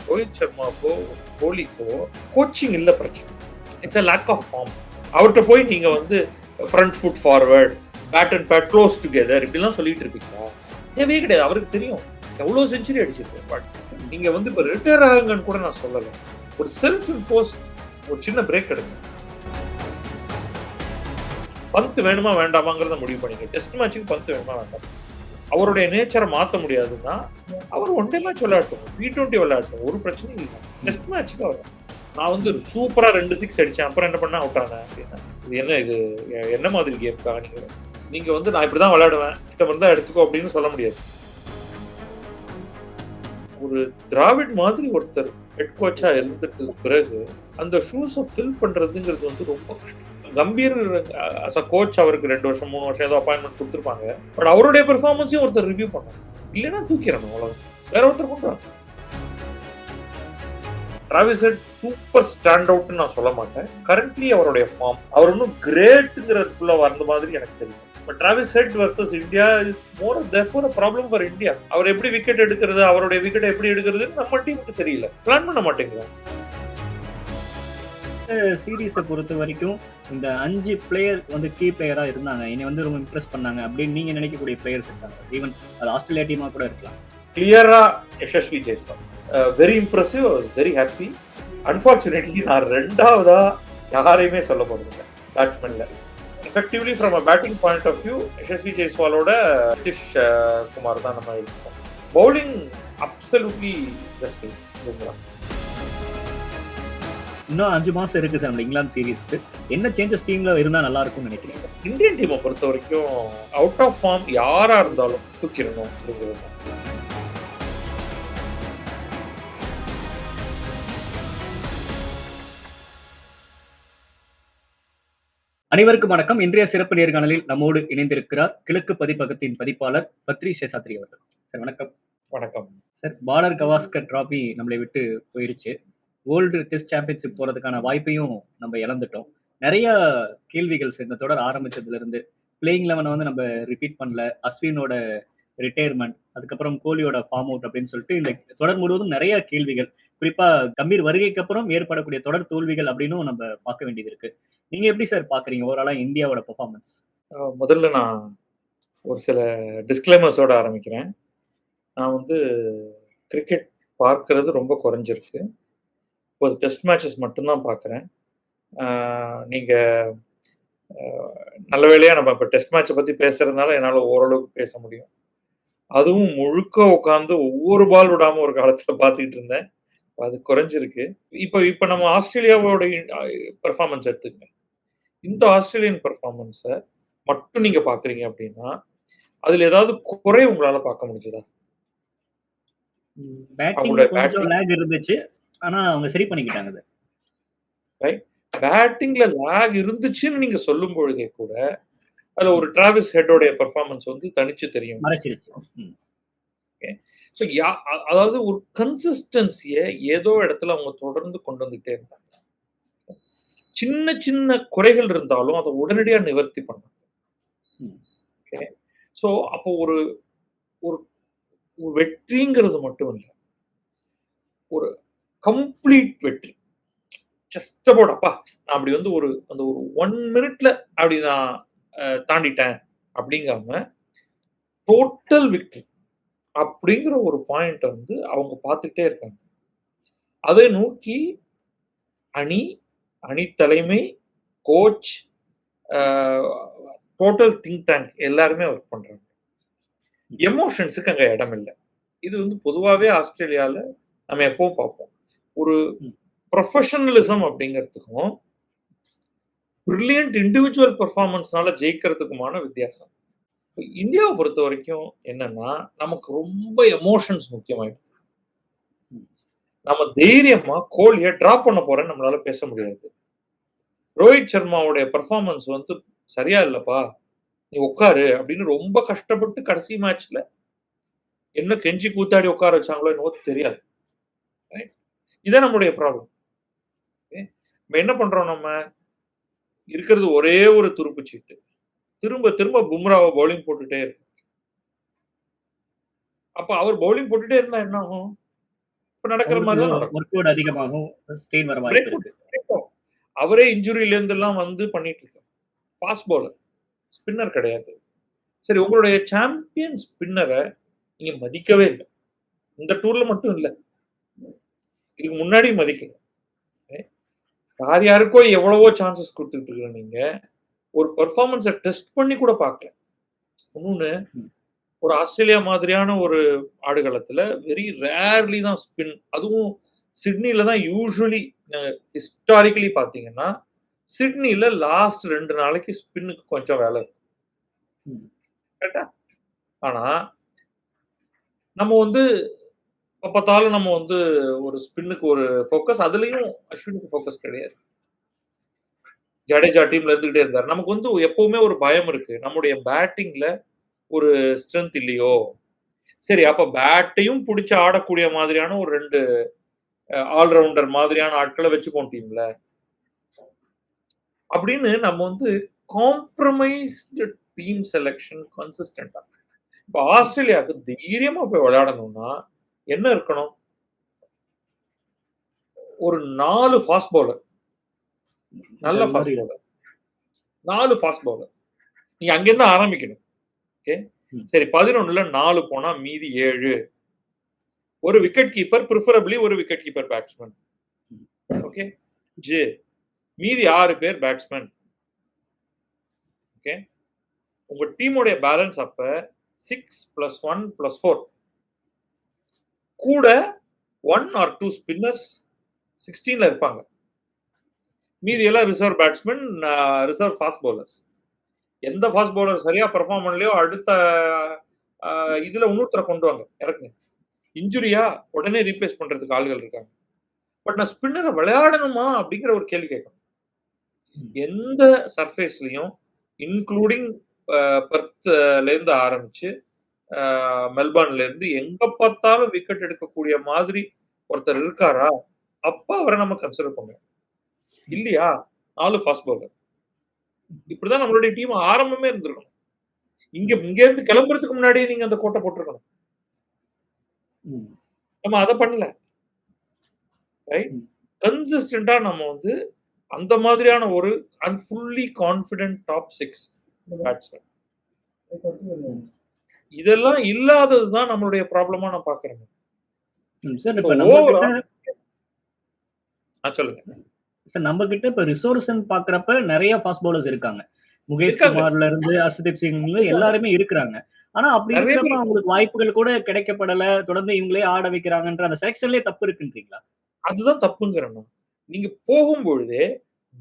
Rohit சர்மாக்கோ, கோலிக்கோ coaching இல்ல பிரச்சனை. It's a lack of form. அவர்ட்ட போய் நீங்க வந்து front foot forward, bat and pad close together இப்படிலாம் சொல்லிட்டு இருப்பீங்களா? தேவையே கிடையாது. அவருக்கு தெரியும் எவ்வளோ செஞ்சுரி அடிச்சிருக்கு. பட் நீங்க வந்து இப்போ ரிட்டையர் ஆகுங்கன்னு கூட நான் சொல்லலை. ஒரு செல்ஃப் இம்போஸ்ட் ஒரு சின்ன பிரேக் எடுங்க. பந்த் வேணுமா வேண்டாமாங்கிறத முடிவு பண்ணிக்க. டெஸ்ட் மேட்சுக்கு பந்த் வேணுமா வேண்டாம். அவருடைய நேச்சரை மாற்ற முடியாதுன்னா அவர் ஒன் டே மேட்ச் விளையாட்டும், T20 விளையாட்டும், ஒரு பிரச்சனையும் இல்லை. டெஸ்ட் மேட்ச்சுக்கு அவர் நான் வந்து சூப்பரா 2 6 அடிச்சேன், அப்புறம் என்ன பண்ண அவுட் ஆனேன் அப்படின்னா இது என்ன, இது என்ன மாதிரி கேம்க்கா? நீங்க வந்து நான் இப்படிதான் விளையாடுவேன், இஷ்டம் இருந்தா எடுத்துக்கோ அப்படின்னு சொல்ல முடியாது. ஒரு திராவிட் மாதிரி ஒருத்தர் ஹெட் கோச்சா இருந்துட்டு பிறகு அந்த ஷூஸை ஃபில் பண்றதுங்கிறது வந்து ரொம்ப கஷ்டம். கம்பீர் அஸ் அ கோச் அவருக்கு 2 வருஷம் 3 வருஷம் ஏதோ அப்பாயின்மெண்ட் கொடுத்துருப்பாங்க. பட் அவருடைய பெர்ஃபார்மன்ஸையும் ஒருத்தர் ரிவ்யூ பண்ணணும். இல்லைன்னா தூக்கிடணும், அவ்வளவு. வேற ஒருத்தர் கொண்டு டிராவிஸ் ஹெட் சூப்பர் ஸ்டாண்ட் அவுட்னு நான் சொல்ல மாட்டேன். கரண்ட்லி அவருடைய ஃபார்ம் அவர் இன்னும் கிரேட்டுங்கிறதுக்குள்ள வந்த மாதிரி எனக்கு தெரியும். But Travis Head versus India is more therefore a problem for India. அவர் எப்படி விக்கெட் எடுக்கிறது, அவருடைய விக்கெட் எப்படி எடுக்கிறதுன்னு நம்ம டீமுக்கு தெரியல, பிளான் பண்ண மாட்டேங்கிறோம். சீரீஸை பொறுத்த வரைக்கும் இந்த 5 பிளேயர் வந்து கீ பிளேயரா இருந்தாங்க, என்னை வந்து ரொம்ப இம்ப்ரெஸ் பண்ணாங்க அப்படின்னு நீங்க நினைக்கக்கூடிய பிளேயர்ஸ் இருக்காங்க. ஈவன் அது ஆஸ்திரேலியா டீமா கூட இருக்கலாம். கிளியரா Yashasvi Jaiswal very impressive, very happy. Unfortunately நான் ரெண்டாவதா யாரையுமே சொல்ல போறதில்ல பேட்ஸ்மேன்ல. Effectively from a batting point of view Yashasvi ஜெய்ஸ்வாலோட நிதிஷ் குமார் தான் நம்ம இருக்கோம். Bowling absolutely just Bumrah. இன்னும் 5 மாசம் இருக்கு சார் நம்ம இங்கிலாந்து சீரீஸ்க்கு. என்ன சேஞ்சஸ் டீம்ல இருந்தா நல்லா இருக்கும்னு நினைக்கிறீங்க? இந்தியன் டீமை பொறுத்த வரைக்கும் அவுட் ஆஃப் ஃபார்ம் யாரா இருந்தாலும் தூக்கிடணும் அப்படிங்கிறது தான். அனைவருக்கும் வணக்கம். இன்றைய சிறப்பு நேர்காணலில் நம்மோடு இணைந்திருக்கிறார் கிழக்கு பதிப்பகத்தின் பதிப்பாளர் பத்ரி சேஷாத்ரி அவர்கள். சார் வணக்கம். வணக்கம் சார். பார்டர் கவாஸ்கர் டிராபி நம்மளை விட்டு போயிருச்சு. வேர்ல்டு டெஸ்ட் சாம்பியன்ஷிப் போறதுக்கான வாய்ப்பையும் நம்ம இழந்துட்டோம். நிறைய கேள்விகள் இந்த தொடர் ஆரம்பிச்சதுல இருந்து பிளேயிங் 11 வந்து நம்ம ரிப்பீட் பண்ணல, அஸ்வினோட ரிட்டையர்மெண்ட், அதுக்கப்புறம் கோலியோட ஃபார்ம் அவுட் அப்படின்னு சொல்லிட்டு இந்த தொடர் முழுவதும் நிறைய கேள்விகள், குறிப்பா கம்பீர் வருகைக்கு அப்புறம் ஏற்படக்கூடிய தொடர் தோல்விகள் அப்படின்னு நம்ம பார்க்க வேண்டியது இருக்கு. நீங்க எப்படி சார் பாக்குறீங்க ஓவராலா இந்தியாவோட பெர்ஃபார்மன்ஸ்? முதல்ல நான் ஒரு சில டிஸ்க்ளைமர்ஸோட ஆரம்பிக்கிறேன். நான் வந்து கிரிக்கெட் பார்க்கறது ரொம்ப குறைஞ்சிருக்கு. இப்போ டெஸ்ட் மேட்சஸ் மட்டும்தான் பார்க்குறேன். நீங்கள் நல்ல வேளையாக நம்ம இப்போ டெஸ்ட் மேட்சை பற்றி பேசுகிறதுனால என்னால் ஓரளவுக்கு பேச முடியும். அதுவும் முழுக்க உட்காந்து ஒவ்வொரு பால் விடாமல் ஒரு காலத்தில் பார்த்துக்கிட்டு இருந்தேன். அது குறைஞ்சிருக்கு. இப்போ நம்ம ஆஸ்திரேலியாவோட பெர்ஃபார்மன்ஸ் எடுத்துக்கங்க. இந்த ஆஸ்திரேலியன் பெர்ஃபார்மன்ஸை மட்டும் நீங்கள் பார்க்குறீங்க அப்படின்னா அதில் ஏதாவது குறை உங்களால் பார்க்க முடிஞ்சதா? இருந்துச்சு, ஆனா அவங்க சரி பண்ணிக்கிட்டாங்க. பேட்டிங்ல லாக் இருந்துச்சுன்னு நீங்க சொல்லும் பொழுதே கூட அதுல ஒரு டிராவிஸ் ஹெட்டோட பெர்ஃபார்மன்ஸ் வந்து தனிச்சு தெரியும். அதாவது ஒரு கன்சிஸ்டன்சியை ஏதோ இடத்துல அவங்க தொடர்ந்து கொண்டு வந்துட்டே இருந்தாங்க. சின்ன சின்ன குறைகள் இருந்தாலும் அதை உடனடியா நிவர்த்தி பண்ணாங்க. சோ அப்போ ஒரு ஒரு வெற்றிங்கிறது மட்டும் இல்லை, ஒரு கம்ப்ளீட் வெற்றி. ஜஸ்ட் அபவுட் அப்பா நான் அப்படி வந்து ஒரு அந்த ஒரு 1 மினிட்ல அப்படி நான் தாண்டிட்டேன் அப்படிங்காம டோட்டல் விக்டரி அப்படிங்கிற ஒரு பாயிண்ட் வந்து அவங்க பார்த்துக்கிட்டே இருக்காங்க. அதை நோக்கி அணி தலைமை, கோச், டோட்டல் திங்க் டேங்க் எல்லாருமே ஒர்க் பண்றாங்க. எமோஷன்ஸுக்கு அங்க இடம் இல்லை. இது வந்து பொதுவாகவே ஆஸ்திரேலியால நம்ம எப்பவும் பார்ப்போம். ஒரு ப்ரொஃபஷனலிசம் அப்படிங்கிறதுக்கும் பிரில்லியன்ட் இண்டிவிஜுவல் பெர்ஃபார்மன்ஸ்னால ஜெயிக்கிறதுக்குமான வித்தியாசம். இந்தியாவை பொறுத்த வரைக்கும் என்னன்னா நமக்கு ரொம்ப எமோஷன்ஸ் முக்கியமாயிடுது. நம்ம தைரியமா கோலியை டிராப் பண்ண போறேன்னு நம்மளால பேச முடியாது. ரோஹித் சர்மாவுடைய பெர்ஃபார்மன்ஸ் வந்து சரியா இல்லப்பா, நீ உட்காரு அப்படின்னு ரொம்ப கஷ்டப்பட்டு கடைசி மேட்ச்ல என்ன கெஞ்சி கூத்தாடி உட்கார வச்சாங்களோ என்னவோ தெரியாது. இதான் நம்மளுடைய ப்ராப்ளம். என்ன பண்றோம், நம்ம இருக்கிறது ஒரே ஒரு துருப்பு சீட்டு, திரும்ப திரும்ப பும்ராவை பவுலிங் போட்டுட்டே இருக்கு. அப்ப அவர் பவுலிங் போட்டுட்டே இருந்தா என்ன ஆகும்? இப்ப நடக்கிற அவருக்கு மாதிரி தான் நடக்கும். ஒர்க்லோட் அதிகமாகும், ஸ்ட்ரெயின் வர வாய்ப்பு இருக்கு. கிடைக்கும். அவரே இன்ஜுரியில இருந்தெல்லாம் வந்து பண்ணிட்டு இருக்காரு. ஃபாஸ்ட் பவுலர், ஸ்பின்னர் கிடையாது. சரி, உங்களுடைய சாம்பியன் ஸ்பின்னரை நீங்க மதிக்கவே இல்ல. இந்த டூர்ல மட்டும் இல்ல. இதுக்கு முன்னாடி மதிக்கல. யார் யாருக்கோ எவ்வளவோ சான்சஸ் குடுத்துட்டு இருக்கிற நீங்க, ஒரு பெர்ஃபார்மன்ஸ டெஸ்ட் பண்ணி கூட பார்க்கல. இன்னொன்னு, ஒரு ஆஸ்திரேலியா மாதிரியான ஒரு ஆடுகளத்துல வெரி ரேர்லி தான் ஸ்பின். அதுவும் சிட்னில தான் யூசுவலி ஹிஸ்டாரிக்கலி பார்த்தீங்கன்னா, சிட்னில லாஸ்ட் 2 நாளைக்கு ஸ்பின்னுக்கு கொஞ்சம் வேலை இருக்கும். கரெக்ட்டா? ஆனா, நம்ம வந்து எப்ப பார்த்தாலும் நம்ம வந்து ஒரு ஸ்பின்னுக்கு ஒரு ஃபோக்கஸ். அதுலயும் அஸ்வினுக்கு ஃபோக்கஸ் கிடையாது. ஜடேஜா டீம்ல இருந்துகிட்டே இருந்தாரு. நமக்கு வந்து எப்பவுமே ஒரு பயம் இருக்கு. நம்முடைய பேட்டிங்ல ஒரு ஸ்ட்ரென்த் இல்லையோ? சரி, அப்ப பேட்டையும் புடிச்சு ஆடக்கூடிய மாதிரியான ஒரு 2 ஆல்ரவுண்டர் மாதிரியான ஆட்கள வச்சுப்போம் டீம்ல. அப்படின்னு நம்ம வந்து காம்ப்ரமைஸ்டு டீம் செலக்ஷன் கன்சிஸ்டன்ட்டா. இப்ப ஆஸ்திரேலியாவுக்கு தைரியமா போய் விளையாடணும்னா என்ன இருக்கணும்? ஒரு 4 ஃபாஸ்ட் பவுலர். நல்ல ஃபாஸ்ட் பவுலர். 4 fast bowler. நீங்க அங்கிருந்து ஆரம்பிக்கணும். ஓகே. சரி, 11ல 4 போனா மீதி 7. ஒரு விக்கெட் கீப்பர், பிரிஃபரபிளி ஒரு wicket keeper batsman. Okay. J. மீதி 6 பேர் பேட்ஸ்மேன். ஓகே. உங்க டீமோட பேலன்ஸ் அப்ப 6 + 1 + 4. கூட 1 or 2 ஸ்பின்னர்ஸ் 16ல இருப்பாங்க. மீதி எல்லாம் reserve batsman, reserve fast bowlers. எந்த ஃபாஸ்ட் பவுலர் சரியா பெர்ஃபார்ம் பண்ணலையோ அடுத்த இதுல இன்னொருத்தர கொண்டு வாங்க, இறக்குங்க. இன்ஜுரியா உடனே ரீப்ளேஸ் பண்றதுக்கு ஆள்கள் இருக்காங்க. பட் நான் ஸ்பின்னரை விளையாடணுமா அப்படிங்கிற ஒரு கேள்வி கேட்கணும். எந்த சர்ஃபேஸ்லயும் இன்க்ளூடிங் பெர்த்ல இருந்து ஆரம்பிச்சு மெல்பர்ன்ல இருந்து எங்க பார்த்தாலும் விக்கெட் எடுக்கக்கூடிய மாதிரி ஒருத்தர் இருக்காரா? அப்ப அவரை நம்ம கன்சிடர் பண்ணுவோம். இல்லையா? 4 ஃபாஸ்ட் பவுலர். இப்படிதான் நம்மளுடைய டீம் ஆரம்பமே இருந்திருக்கணும். இங்க இருந்து கிளம்புறதுக்கு முன்னாடியே நீங்க அந்த கோட்டை போட்டிருக்கணும். நம்ம அதை பண்ணல. ரைட்? கன்சிஸ்டன்டா நம்ம வந்து அந்த மாதிரியான ஒரு ஃபுல்லி கான்ஃபிடென்ட் டாப் 6 பேட்ஸ்மேன். இதெல்லாம் இல்லாததுதான் நம்மளுடைய ப்ராப்ளமா நான் பாக்குறேன். சார் இப்ப நம்ம சொல்லுங்க சார். நம்ம கிட்ட இப்ப ரிசோர்ஸ் பாக்குறப்ப நிறைய ஃபாஸ்ட் பவுலர்ஸ் இருக்காங்க. முகேஷ் குமார்ல இருந்து ஹர்ஷ்தீப் சிங் எல்லாருமே இருக்கிறாங்க. ஆனா அப்படி இருக்கிறப்ப அவங்களுக்கு வாய்ப்புகள் கூட கிடைக்கப்படல. தொடர்ந்து இவங்களே ஆட வைக்கிறாங்கன்ற அந்த செலக்ஷன்லயே தப்பு இருக்குன்றீங்களா? அதுதான் தப்புங்கிறேன். நீங்க போகும்பொழுதே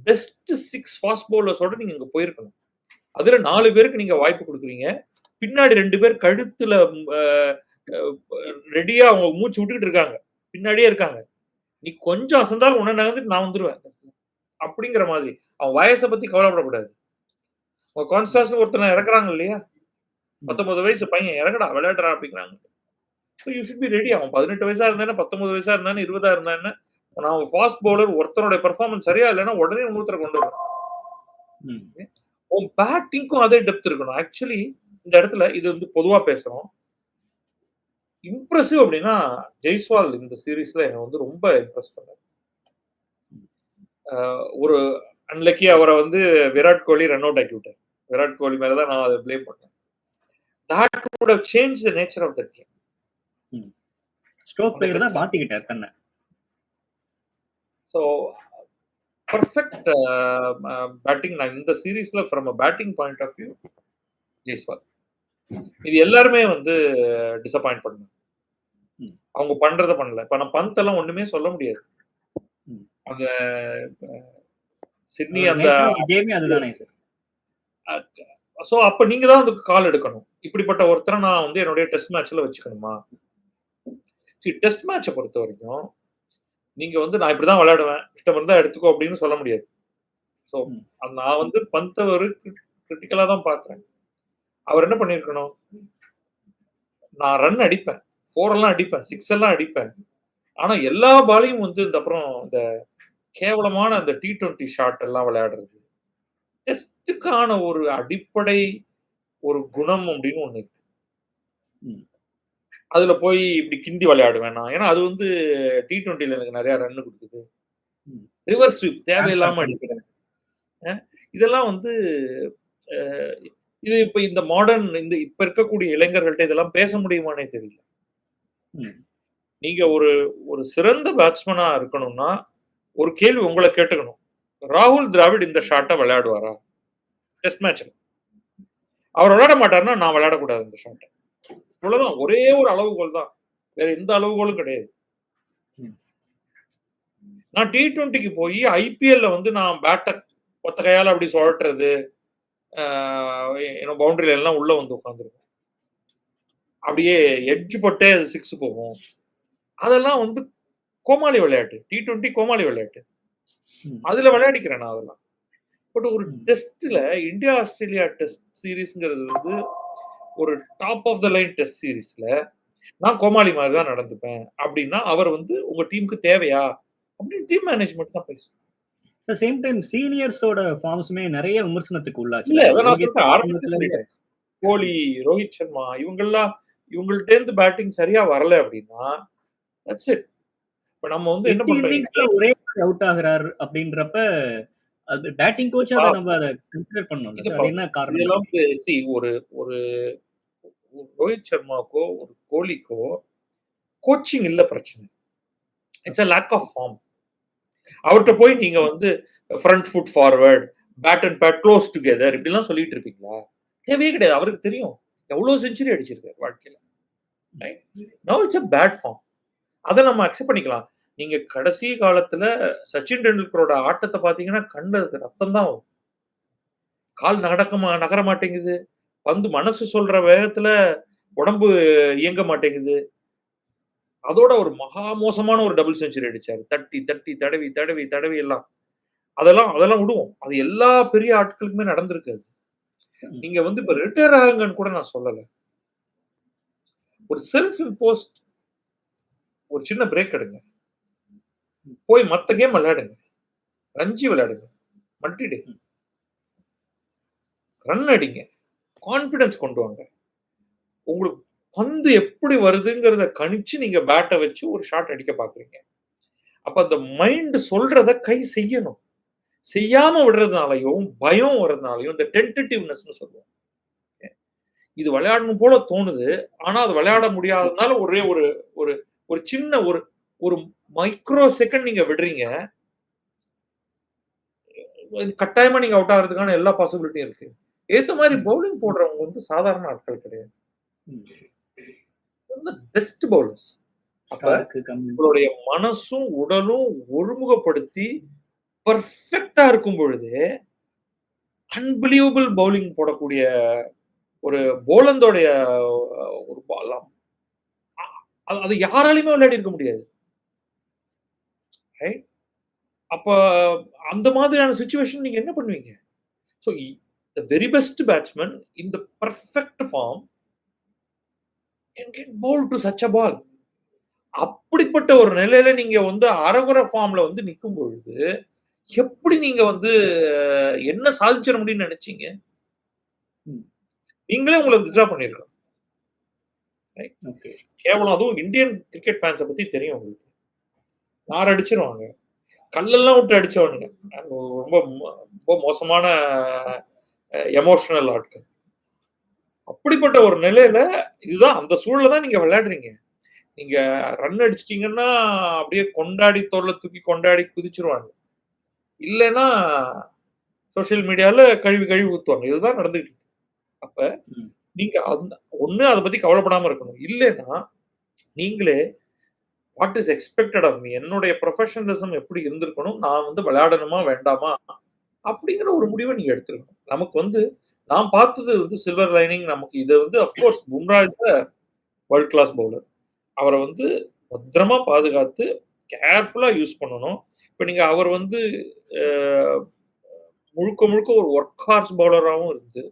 பெஸ்ட் 6 ஃபாஸ்ட் பவுலர்ஸோட நீங்க இங்க போயிருக்கணும். அதுல 4 பேருக்கு நீங்க வாய்ப்பு கொடுக்குறீங்க. பின்னாடி 2 பேர் கழுத்துல ரெடியா அவங்க மூச்சு விட்டுக்கிட்டு இருக்காங்க. பின்னாடியே இருக்காங்க. நீ கொஞ்சம் அசந்தாலும் உன்ன நகர்ந்துட்டு நான் வந்துருவேன் அப்படிங்கிற மாதிரி. அவன் வயசை பத்தி கவலைப்படக்கூடாது. உங்க கான்ஸ்டான்ஸ் ஒருத்தனை இறக்குறாங்க இல்லையா? 19 வயசு பையன் இறங்கடா விளையாடுறா அப்படிங்கிறாங்க. You should be ready. அவன் 18 வயசா இருந்தானே, 19 வயசா இருந்தானே, 20 இருந்தானே, நான் ஃபாஸ்ட் பவுலர் ஒருத்தனுடைய பெர்ஃபார்மன்ஸ் சரியா இல்லைன்னா உடனே இன்னொருத்தரை கொண்டு வருவேன். உன் பேட்டிங்க்கும் அதே டெப்த் இருக்கணும். ஆக்சுவலி இந்த இடத்துல இது வந்து பொதுவா பேசுறோம். இம்ப்ரெசிவ் அப்படின்னா ஜெய்ஸ்வால் இந்த சீரீஸ்ல என்ன வந்து ரொம்ப இம்ப்ரெஸ் பண்ணார். ஒரு அன்லக்கி அவரை வந்து விராட் கோலி ரன் அவுட் ஆக்கி விட்டார். விராட் கோலி மேலதான் நான் அதை பிளேம் பண்ணேன். That would have changed the nature of that game. Stroke player தான் மாத்திக்கிட்டார் தன்னை. So perfect batting நான் இந்த சீரீஸ்ல from a batting point of view Jaiswal. இது எல்லாருமே வந்து டிசப்பாயிண்ட் பண்ணாங்க. அவங்க பண்றத பண்ணல. இப்ப நான் பந்த் எல்லாம் ஒண்ணுமே சொல்ல முடியாது. அந்த சிட்னி அந்த கேமே அதுதானே சார். சோ அப்ப நீங்க தான் அதுக்கு கால் எடுக்கணும். இப்படிப்பட்ட ஒருத்தரை நான் வந்து என்னுடைய டெஸ்ட் மேட்ச்ல வச்சுக்கணுமா? டெஸ்ட் மேட்சை பொறுத்த வரைக்கும் நீங்க வந்து நான் இப்படிதான் விளையாடுவேன், இஷ்டம் இருந்தா எடுத்துக்கோ அப்படின்னு சொல்ல முடியாது. சோ நான் வந்து பந்த ஒரு கிரிட்டிக்கலா தான் பாக்குறேன். அவர் என்ன பண்ணிருக்கணும்? நான் ரன் அடிப்பேன், 4 எல்லாம் அடிப்பேன், 6 எல்லாம் அடிப்பேன். ஆனா எல்லா பாலையும் வந்து இந்த அப்புறம் இந்த கேவலமான அந்த T20 ஷாட் எல்லாம் விளையாடுறது, டெஸ்டுக்கான ஒரு அடிப்படை ஒரு குணம் அப்படின்னு ஒண்ணு இருக்கு. அதுல போய் இப்படி கிண்டி விளையாடுவேன் நான். ஏன்னா அது வந்து T20ல எனக்கு நிறைய ரன் குடுக்குது. ம். ரிவர்ஸ் ஸ்வீப் ட்ரான்ஸ்ஃபர் தேவையில்லாம பண்ணி. அடிக்கிறேன். அ இதெல்லாம் வந்து அ இது இப்ப இந்த மாடர்ன் இப்ப இருக்கக்கூடிய இளைஞர்கள்ட்ட இதெல்லாம் பேச முடியுமான்னே தெரியல. ம். நீங்க ஒரு ஒரு சிறந்த பேட்ஸ்மேனா இருக்கணும்னா, ஒரு கேள்வி உங்கள கேட்டுக்கணும். ராகுல் டிராவிட் இந்த ஷாட்ட விளையாடுவாரா? டெஸ்ட் மேட்ச்ல. அவர் விளையாட மாட்டாருன்னா, நான் விளையாடக்கூடாது இந்த ஷாட்ட. இவ்வளவுதான். ஒரே ஒரு அளவுகோல் தான். வேற எந்த அளவுகோலும் கிடையாது. ம். நான் T20க்கு போய் ஐபிஎல்ல வந்து நான் பேட்ட ஒத்த கையால அப்படி சுழட்டுறது, ஆ பவுண்டரில எல்லாம் உள்ள வந்து உட்கார்ந்துருக்கும். அப்படியே எட்ஜ் பட்டே அது 6 போகும். அதெல்லாம் வந்து கோமாளி விளையாட்டு. T20 கோமாளி விளையாட்டு. ம். அதுல விளையாடிக்கிறேன் நான் அதெல்லாம். பட் ஒரு ம். டெஸ்ட்ல இந்தியா ஆஸ்திரேலியா டெஸ்ட் சீரிஸ்ங்கிறது வந்து ஒரு top of the line test சீரிஸ்ல நான் கோமாளி மாதிரி தான் நடந்துப்பேன் அப்படின்னா அவர் வந்து உங்க டீமுக்கு தேவையா அப்படின்னு டீம் மேனேஜ்மெண்ட் தான் பேசும். அட் சேம் டைம் சீனியர்ஸோட ஃபார்ம்ஸுமே நிறைய விமர்சனத்துக்கு உள்ளாச்சு. இல்ல நம்ம அதான் நான் யோகேஷ் சொல்லிட்டேன் ஆரம்பத்துல ஆரம்பத்துல இருந்து. சொல்லிட்டேன். கோலி, ரோஹித் சர்மா இவங்கெல்லாம் இவங்கள்ட்ட இருந்து பேட்டிங் சரியா வரல அப்படின்னா தட்ஸ் இட். இப்ப நம்ம வந்து என்ன 8 பண்றோம் இன்னிங்ஸ்ல ஒரே அவுட் ஆகுறாரு அப்படின்றப்ப, அது பேட்டிங் கோச் அத நம்ம அத கன்சிடர் பண்ணணும்ல சார். இல்லப்பா அது என்ன காரணம் இதெல்லாம் நினைக்கிறீங்க? ஒரு ஒரு ரோஹித் சர்மாக்கோ ஒரு கோலிக்கோ கோச்சிங் இல்ல பிரச்சனை. It's a lack of form. அவர்ட்ட போய் நீங்க வந்து front foot forward, bat and pad close together இப்படிலாம் சொல்லிட்டு இருப்பீங்களா? தேவையே கிடையாது. அவருக்கு தெரியும். எவ்வளவு செஞ்சுரி அடிச்சிருக்காரு வாழ்க்கையில. Right? Now it's a bad form. அத நம்ம அக்செப்ட் பண்ணிக்கலாம். நீங்க கடைசி காலத்துல சச்சின் டெண்டுல்கரோட ஆட்டத்த பார்த்தீங்கன்னா, கண்ல ரத்தம் தான் வரும். கால் நகர மாட்டேங்குது. பந்து மனசு சொல்ற வேகத்துல உடம்பு இயங்க மாட்டேங்குது. அதோட ஒரு மகா மோசமான ஒரு டபுள் செஞ்சுரி அடிச்சாரு. தட்டி, தட்டி, தடவி, தடவி, தடவி எல்லாம். அதெல்லாம் அதெல்லாம் விடுவோம். அது எல்லா பெரிய ஆட்களுக்குமே நடந்திருக்கு அது. ம். நீங்க வந்து இப்ப ரிட்டயர் ஆகுங்கன்னு கூட நான் சொல்லல. ஒரு செல்ஃப் இம்போஸ்ட் ஒரு சின்ன பிரேக் எடுங்க. போய் மத்த கேம் விளையாடுங்க. ரஞ்சி விளையாடுங்க. மல்டி டே. ரன் அடிங்க. கான்ஃபிடன்ஸ் கொண்டு வாங்க. உங்களுக்கு பந்து எப்படி வருதுங்கிறத கணிச்சு நீங்க பேட்ட வச்சு ஒரு ஷாட் அடிக்க பார்க்குறீங்க. அப்ப அந்த மைண்ட் சொல்றத கை செய்யணும். செய்யாம விடுறதுனாலயும், பயம் வர்றதுனாலயும் இந்த டென்டேட்டிவ்னஸ்ன்னு சொல்லுவோம். இது விளையாடணும் போல தோணுது. ஆனா அது விளையாட முடியாததுனால ஒரே ஒரு ஒரு ஒரு சின்ன ஒரு ஒரு மைக்ரோ செகண்ட் நீங்க விடுறீங்க. கட்டாயமா நீங்க அவுட் ஆகுறதுக்கான எல்லா பாசிபிலிட்டியும் இருக்கு. ஏத்த மாரி ம். பவுலிங் போடுறவங்க வந்து சாதாரண ஆட்கள் கிடையாது. ம். வந்து பெஸ்ட் பவுலர்ஸ். அப்ப ஸ்டார்க்கு, கமின்ஸ். உங்களுடைய மனசும், உடலும் ஒருமுகப்படுத்தி பெர்ஃபெக்ட்டா இருக்கும் பொழுது, அன்பிலீவபிள் பவுலிங் போடக்கூடிய ஒரு போலந்தோடைய ஒரு பால்லாம் அது யாராலயுமே விளையாடி இருக்க முடியாது. ரைட்? அப்ப அந்த மாதிரியான சிச்சுவேஷன் நீங்க என்ன பண்ணுவீங்க? So the very best batsman in the perfect form can get bowled to such a ball. அப்படிப்பட்ட ஒரு நிலையில நீங்க வந்து அரகுர ஃபார்ம்ல வந்து நிக்கும் பொழுது, எப்படி நீங்க வந்து என்ன சாதிச்சிட முடியும்னு நெனச்சீங்க? ம். நீங்களே உங்கள வித்ட்ரா பண்ணியிருக்கணும். ரைட்? ஓகே. கேவலம் அதுவும் இந்தியன் கிரிக்கெட் ஃபேன்ஸ பத்தி தெரியும் உங்களுக்கு. நார் அடிச்சுருவாங்க. கல்லெல்லாம் விட்டு அடிச்சவனுங்க. ரொம்ப ரொம்ப மோசமான எமோஷனல் ஆட்கள். அப்படிப்பட்ட ஒரு நிலையில இதுதான் அந்த சூழல்ல தான் நீங்க விளையாடுறீங்க. நீங்க ரன் அடிச்சிட்டீங்கன்னா, அப்படியே கொண்டாடி தோள்ல தூக்கி கொண்டாடி குதிச்சுருவாங்க. இல்லன்னா, சோசியல் மீடியால கழுவி கழுவி ஊத்துவாங்க. இதுதான் நடந்துகிட்டு இருக்கு. அப்ப ம். நீங்க ஒண்ணு அத பத்தி கவலைப்படாம இருக்கணும். இல்லன்னா, நீங்களே what is expected of me என்னுடைய புரொஃபஷனலிசம் எப்படி இருந்திருக்கணும்? நான் வந்து விளையாடணுமா? வேண்டாமா? அப்படிங்கிற ஒரு முடிவ நீங்க எடுத்துருக்கணும். நமக்கு வந்து நான் பார்த்தது வந்து சில்வர் லைனிங் நமக்கு இது வந்து of course Bumrah is a world class bowler. அவர வந்து பத்திரமா பாதுகாத்து கேர்ஃபுல்லா யூஸ் பண்ணணும். இப்ப நீங்க அவர் வந்து அ முழுக்க முழுக்க ஒரு வொர்க் ஹார்ஸ் பவுலராவும் இருந்து,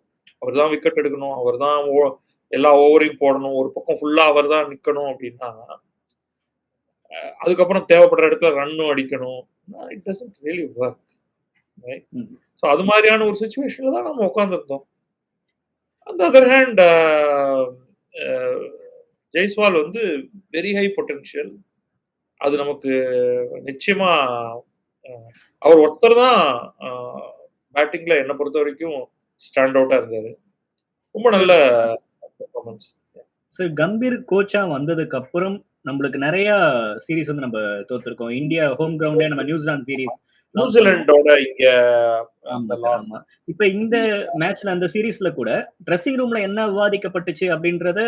அவர் தான் விக்கெட் எடுக்கணும். அவர் தான் எல்லா ஓவரையும் போடணும். ஒரு பக்கம் ஃபுல்லா அவர் தான் நிக்கணும் அப்படின்னா, அதுக்கப்புறம் தேவைப்படுற இடத்துல ரன்னும் அடிக்கணும். It doesn't really work. Right? ம். சோ அது மாரியான ஒரு சிச்சுவேஷன்ல தான் நம்ம உட்கார்ந்திருந்தோம். On the other hand Jaiswal வந்து வெரி ஹை பொட்டன்ஷியல். அது நமக்கு நிச்சயமா அவர் ஒருத்தர் தான் பேட்டிங்ல என்ன பொறுத்த வரைக்கும் ஸ்டாண்ட் அவுட்டா இருந்தாரு. ரொம்ப நல்ல பெர்ஃபார்மன்ஸ். ஸோ கம்பீர் கோச்சா வந்ததுக்கு அப்புறம் நம்மளுக்கு நிறைய சீரிஸ் வந்து நம்ம தோத்துருக்கோம். இந்தியா ஹோம் கிரவுண்டே நம்ம நியூசிலாந்து சீரிஸ் நியூசிலாண்டோட இங்க அந்த லாஸ். ஆமா. இப்ப இந்த மேட்ச்ல அந்த சீரிஸ்ல கூட ட்ரெஸ்ஸிங் ரூம்ல என்ன விவாதிக்கப்பட்டுச்சு அப்படின்றத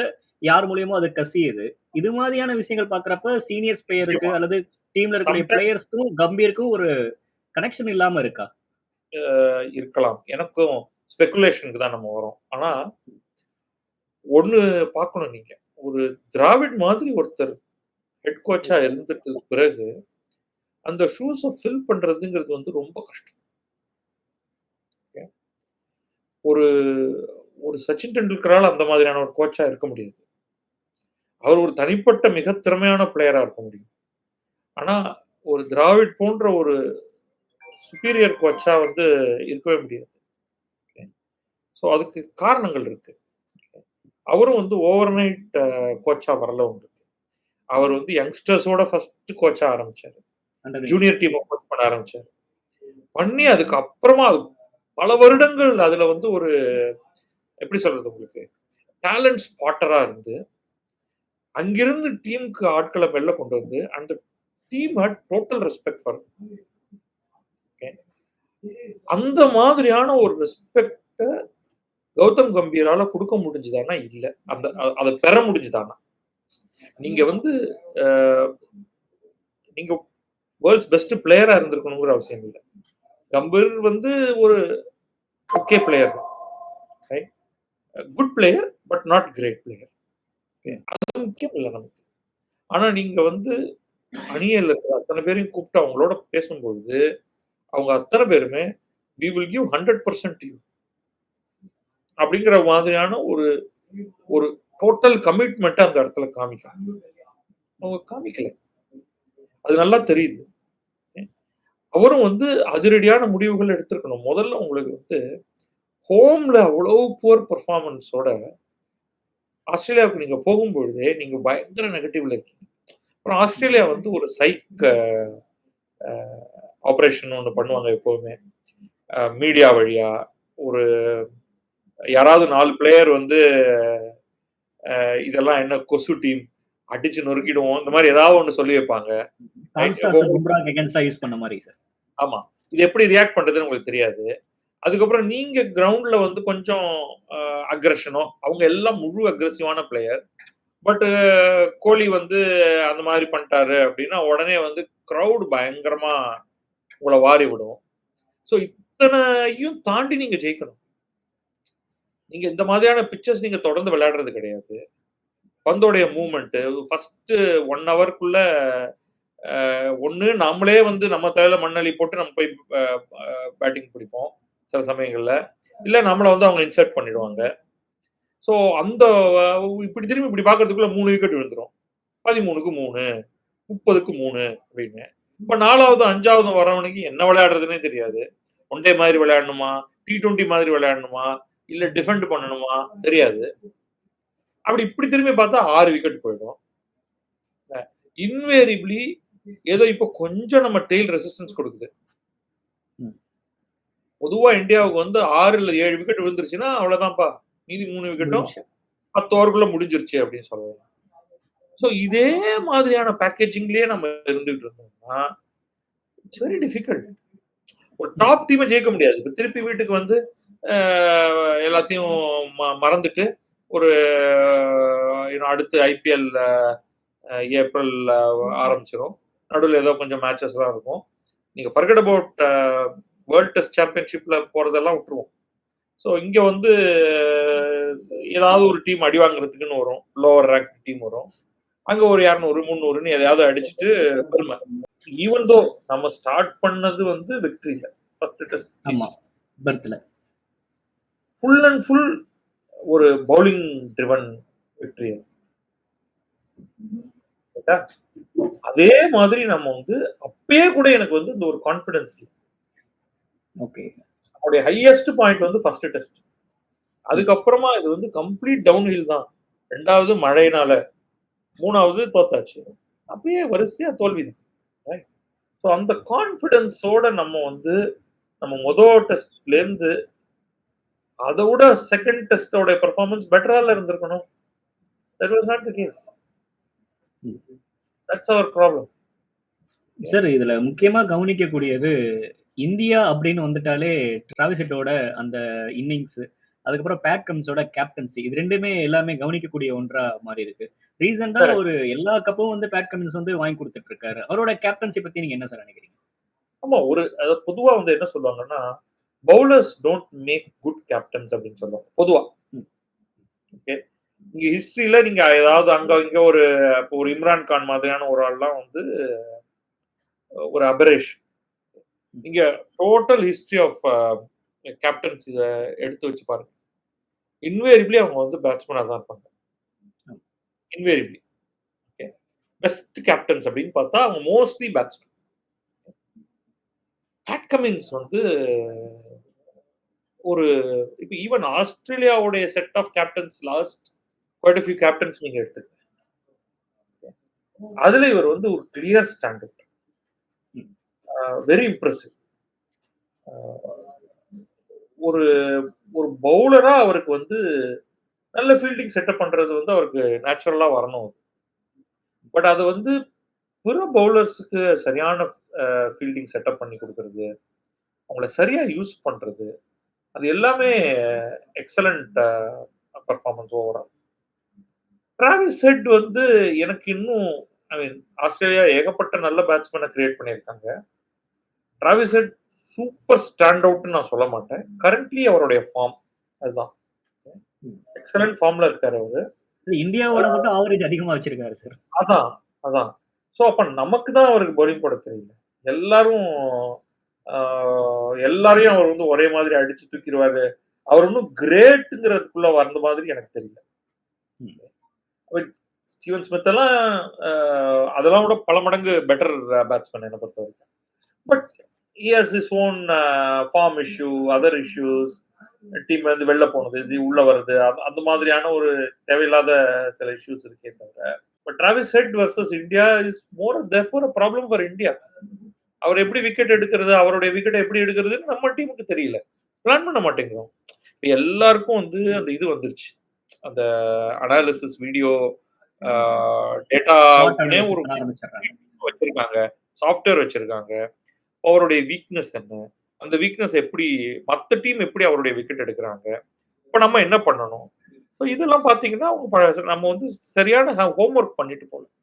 யார் மூலியமோ அது கசியுது. இது மாதிரியான விஷயங்கள் பாக்குறப்ப சீனியர்ஸ் பிளேயருக்கு அல்லது டீம்ல இருக்கிற பிளேயர்ஸ்க்கும் கம்பீருக்கும் ஒரு கனெக்ஷன் இல்லாம இருக்கா? இருக்கலாம். எனக்கும் ஸ்பெகுலேஷனுக்கு தான் நம்ம வரோம். ஆனா ஒண்ணு பார்க்கணும் நீங்க. ஒரு திராவிட் மாதிரி ஒருத்தர் ஹெட் கோச்சா இருந்துட்டு பிறகு அந்த ஷூஸ ஃபில் பண்றதுங்கிறது வந்து ரொம்ப கஷ்டம். ஒரு ஒரு சச்சின் டெண்டுல்கரால அந்த மாதிரியான ஒரு கோச்சா இருக்க முடியாது. அவர் ஒரு தனிப்பட்ட மிக திறமையான பிளேயரா இருக்க முடியும். ஆனா ஒரு திராவிட் போன்ற ஒரு சுப்பீரியர் கோச்சா வந்து இருக்கவே முடியாது. ஸோ அதுக்கு காரணங்கள் இருக்கு. அவரும் வந்து ஓவர் நைட் கோச்சா வரல உங்களுக்கு. அவர் வந்து யங்ஸ்டர்ஸோட ஃபர்ஸ்ட் கோச்சா ஆரம்பிச்சாரு. ஜூனியர் டீம் கோச் பண்ண ஆரம்பிச்சாரு. பண்ணி அதுக்கு அப்புறமா பல வருடங்கள் அதுல வந்து ஒரு எப்படி சொல்றது உங்களுக்கு டேலண்ட் ஸ்பாட்டரா இருந்து அங்கிருந்து டீமுக்கு ஆட்களை வெளில கொண்டு வந்து அந்த team had total respect for. அந்த மாதிரியான ஒரு ரெஸ்பெக்ட கௌதம் கம்பீரால கொடுக்க முடிஞ்சுதானா? இல்ல. அந்த அதை பெற முடிஞ்சுதானா? நீங்க வந்து நீங்க வேர்ல்ட்ஸ் பெஸ்ட் பிளேயரா இருந்திருக்கணுங்கிற அவசியம் இல்லை. கம்பீர் வந்து ஒரு ஓகே பிளேயர் தான். Good player but not great player. அது முக்கியம் இல்லை நமக்கு. ஆனா நீங்க வந்து அணியில் இருக்கிற அத்தனை பேரையும் கூப்பிட்டு அவங்களோட பேசும்பொழுது அவங்க அத்தனை பேருமே we will give 100% to you அப்படிங்கிற மாதிரியான ஒரு ஒரு டோட்டல் கமிட்மெண்ட் அந்த இடத்துல காமிக்கணும். அவங்க காமிக்கல. அது நல்லா தெரியுது. அவரும் வந்து அதிரடியான முடிவுகள் எடுத்திருக்கணும். முதல்ல உங்களுக்கு வந்து ஹோம்ல அவ்வளவு புவர் பெர்ஃபார்மன்ஸோட ஆஸ்திரேலியாவுக்கு நீங்க போகும்பொழுதே நீங்க பயங்கர நெகட்டிவ்ல இருக்கீங்க. அப்புறம் ஆஸ்திரேலியா வந்து ஒரு சைக் ஆபரேஷன் ஒன்று பண்ணுவாங்க எப்பவுமே மீடியா வழியா. ஒரு யாராவது 4 பிளேயர் வந்து இதெல்லாம் என்ன கொசு டீம் அடிச்சு நொறுக்கிடுவோம் இந்த மாதிரி ஏதாவது ஒன்று சொல்லி வைப்பாங்க. ஆமா, இது எப்படி ரியாக்ட் பண்றதுன்னு உங்களுக்கு தெரியாது. அதுக்கப்புறம் நீங்க கிரவுண்ட்ல வந்து கொஞ்சம் அக்ரெஷனோ அவங்க எல்லாம் முழு அக்ரெசிவான பிளேயர். பட் கோலி வந்து அந்த மாதிரி பண்ணிட்டாரு அப்படின்னா உடனே வந்து கிரவுட் பயங்கரமா உங்களை வாரி விடும். ஸோ இத்தனையும் தாண்டி நீங்க ஜெயிக்கணும். நீங்க இந்த மாதிரியான பிக்சர்ஸ் நீங்க தொடர்ந்து விளையாடுறது கிடையாது. பந்தோடைய மூவ்மெண்ட் ஃபர்ஸ்ட் 1 ஹவருக்குள்ள ஒன்று நாமளே வந்து நம்ம தலையில மண்ணள்ளி போட்டு நம்ம போய் பேட்டிங் பிடிப்போம் சில சமயங்கள்ல, இல்ல நம்மள வந்து அவங்க இன்சர்ட் பண்ணிடுவாங்க. ஸோ அந்த இப்படி திரும்பி இப்படி பார்க்கறதுக்குள்ள 3 விக்கெட் விழுந்துரும். 13க்கு 3, 30க்கு 3 அப்படின்னு. இப்ப 4வது 5வது வரவனுக்கு என்ன விளையாடுறதுன்னே தெரியாது. ஒன் டே மாதிரி விளையாடணுமா, T20 மாதிரி விளையாடணுமா, இல்ல டிஃபெண்ட் பண்ணணுமா தெரியாது. அப்படி இப்படி திரும்பி பார்த்தா 6 விக்கெட் போயிடும். இன்வேரிபிளி ஏதோ இப்போ கொஞ்சம் நம்ம டெய்ல் ரெசிஸ்டன்ஸ் கொடுக்குது. பொதுவா இந்தியாவுக்கு வந்து 6 இல்ல 7 விக்கெட் விழுந்துருச்சுன்னா அவ்வளவுதான்ப்பா, மீதி 3 விக்கெட்டும் 10 ஓவருக்குள்ள முடிஞ்சிருச்சு அப்படின்னு சொல்லலாம். ஸோ இதே மாதிரியான பேக்கேஜிங்லயே நம்ம இருந்துட்டு இருந்தோம்னா இட்ஸ் வெரி டிஃபிகல்ட். ஒரு டாப் டீமை ஜெயிக்க முடியாது. இப்ப திருப்பி வீட்டுக்கு வந்து எல்லாத்தையும் மறந்துட்டு ஒரு அடுத்து ஐபிஎல் ஏப்ரல் ஆரம்பிச்சிடும். நடுவில் ஏதோ கொஞ்சம் மேட்சஸ் எல்லாம் இருக்கும். நீங்க ஃபர்கெட் அபவுட் வேர்ல்ட் டெஸ்ட் சாம்பியன்ஷிப்ல போறதெல்லாம் விட்டுருவோம். ஸோ இங்க வந்து ஏதாவது ஒரு டீம் அடி வாங்குறதுக்குன்னு வரும், லோவர் ரேங்க் டீம் வரும். அங்க ஒரு 200 300ன்னு எதையாவது அடிச்சுட்டு பெருமை. ஈவன் தோ நம்ம ஸ்டார்ட் பண்ணது வந்து வெற்றி இல்லை. ஃபர்ஸ்ட் டெஸ்ட் பர்த்ல ஃபுல் அண்ட் ஃபுல் ஒரு பவுலிங் ட்ரிவன் வெற்றி. அதே மாதிரி நம்ம வந்து அப்பயே கூட எனக்கு வந்து இந்த ஒரு கான்ஃபிடன்ஸ் நம்மளுடைய ஹையஸ்ட் பாயிண்ட் வந்து ஃபர்ஸ்ட் டெஸ்ட். அதுக்கப்புறமா இது வந்து கம்ப்ளீட் டவுன் ஹில் தான். 2வது மழையினால 3வது தோத்தாச்சு. அப்பயே வரிசையா தோல்விதான். ஸோ அந்த கான்ஃபிடன்ஸோட நம்ம முதல் டெஸ்ட்லேருந்து அதை விட செகண்ட் டெஸ்டோட பெர்ஃபார்மன்ஸ் பெட்டரால இருந்திருக்கணும். That was not the case. That's our problem. Sir இதுல முக்கியமா கவனிக்கக்கூடியது இந்தியா அப்படின்னு வந்துட்டாலே டிராவிஸ் ஹெட்டோட அந்த இன்னிங்ஸ், அதுக்கப்புறம் பேட் கம்ஸோட கேப்டன்சி, இது ரெண்டுமே எல்லாமே கவனிக்கக்கூடிய ஒன்றா மாறி இருக்கு. ரீசெண்டா Correct. ஒரு எல்லா கப்பும் வந்து பேட் கமின்ஸ் வந்து வாங்கி கொடுத்துட்டு இருக்காரு. அவரோட கேப்டன்சி பத்தி நீங்க என்ன சார் நினைக்கிறீங்க? ஆமா, அதாவது பொதுவா என்ன சொல்லுவாங்கன்னா, bowlers don't make good captains அப்படின்னு சொல்லுவாங்க பொதுவா. ம். ஓகே. நீங்க ஹிஸ்டரியில நீங்க ஏதாவது அங்க இங்க ஒரு இம்ரான் கான் மாதிரியான ஒரு ஆள்லாம் ஒரு அபரேஷ். நீங்க டோட்டல் ஹிஸ்டரி ஆஃப் கேப்டன்ஸ் எடுத்து வச்சு பாருங்க. இன்வேரிபிளி அவங்க பேட்ஸ்மேனா தான் இருப்பாங்க. இன்வேரிபிளி. ஓகே. பெஸ்ட் கேப்டன்ஸ் அப்படின்னு பார்த்தா அவங்க மோஸ்ட்லி பேட்ஸ்மேன். பேட் கமின்ஸ் ஒரு இப்போ ஈவன் ஆஸ்திரேலியாவுடைய set of captains last quite a few captains நீங்க எடுத்துக்கங்க. அதுல இவர் ஒரு கிளியர் ஸ்டாண்டர்ட், வெரி இம்ப்ரெசிவ். ஒரு ஒரு பவுலரா அவருக்கு நல்ல ஃபீல்டிங் செட்டப் பண்றது அவருக்கு நேச்சுரலா வரணும். பட் அது பிற பவுலர்ஸுக்கு சரியான ஃபீல்டிங் செட்டப் பண்ணி கொடுக்கறது, அவங்கள சரியா யூஸ் பண்றது, அது எல்லாமே excellent performance overall. Travis head எனக்கு இன்னும் ஆஸ்திரேலியா ஏகப்பட்ட நல்ல பேட்ஸ்மேனை கிரியேட் பண்ணியிருக்காங்க. டிராவிஸ் ஹெட் சூப்பர் ஸ்டாண்ட் அவுட்னு நான் சொல்ல மாட்டேன். கரண்ட்லி அவருடைய ஃபார்ம் அதுதான். எக்ஸலண்ட் ஃபார்ம்ல இருக்காரு அவரு. இந்தியாவோட மட்டும் ஆவரேஜ் அதிகமா வச்சிருக்காரு சார். அதான். சோ அப்ப நமக்கு தான் அவருக்கு பவுலிங் போட தெரியல. எல்லாரையும் அவர் ஒரே மாதிரி அடிச்சு தூக்கிடுவாரு. அவர் கிரேட்ங்கிறதுக்குள்ள வந்த மாதிரி எனக்கு தெரியல. ஸ்டீவன் ஸ்மித் எல்லாம் அதெல்லாம் விட பல மடங்கு பெட்டர் பேட்ஸ்மேன் என்ன பொறுத்த வரைக்கும். But he has his own form issue, other issues, team வெளில போனது, இது உள்ள வருது, அந்த மாதிரியான ஒரு தேவையில்லாத சில இஷ்யூஸ் இருக்கே தவிர. But Travis Head versus India is more therefore a problem for India. அவர் எப்படி விக்கெட் எடுக்கிறது, அவருடைய விக்கெட்டை எப்படி எடுக்கிறதுன்னு நம்ம டீமுக்கு தெரியல, பிளான் பண்ண மாட்டேங்கிறோம். எல்லாருக்கும் அந்த இது வந்துருச்சு, அந்த அனாலிசிஸ் வீடியோ டேட்டா ஒரு வச்சிருக்காங்க, சாஃப்ட்வேர் வச்சிருக்காங்க. அவருடைய வீக்னஸ் என்ன, அந்த வீக்னஸ் எப்படி மற்ற டீம் எப்படி அவருடைய விக்கெட் எடுக்கிறாங்க, இப்ப நம்ம என்ன பண்ணணும், இதெல்லாம் பாத்தீங்கன்னா நம்ம சரியான ஹோம்ஒர்க் பண்ணிட்டு போகலாம்.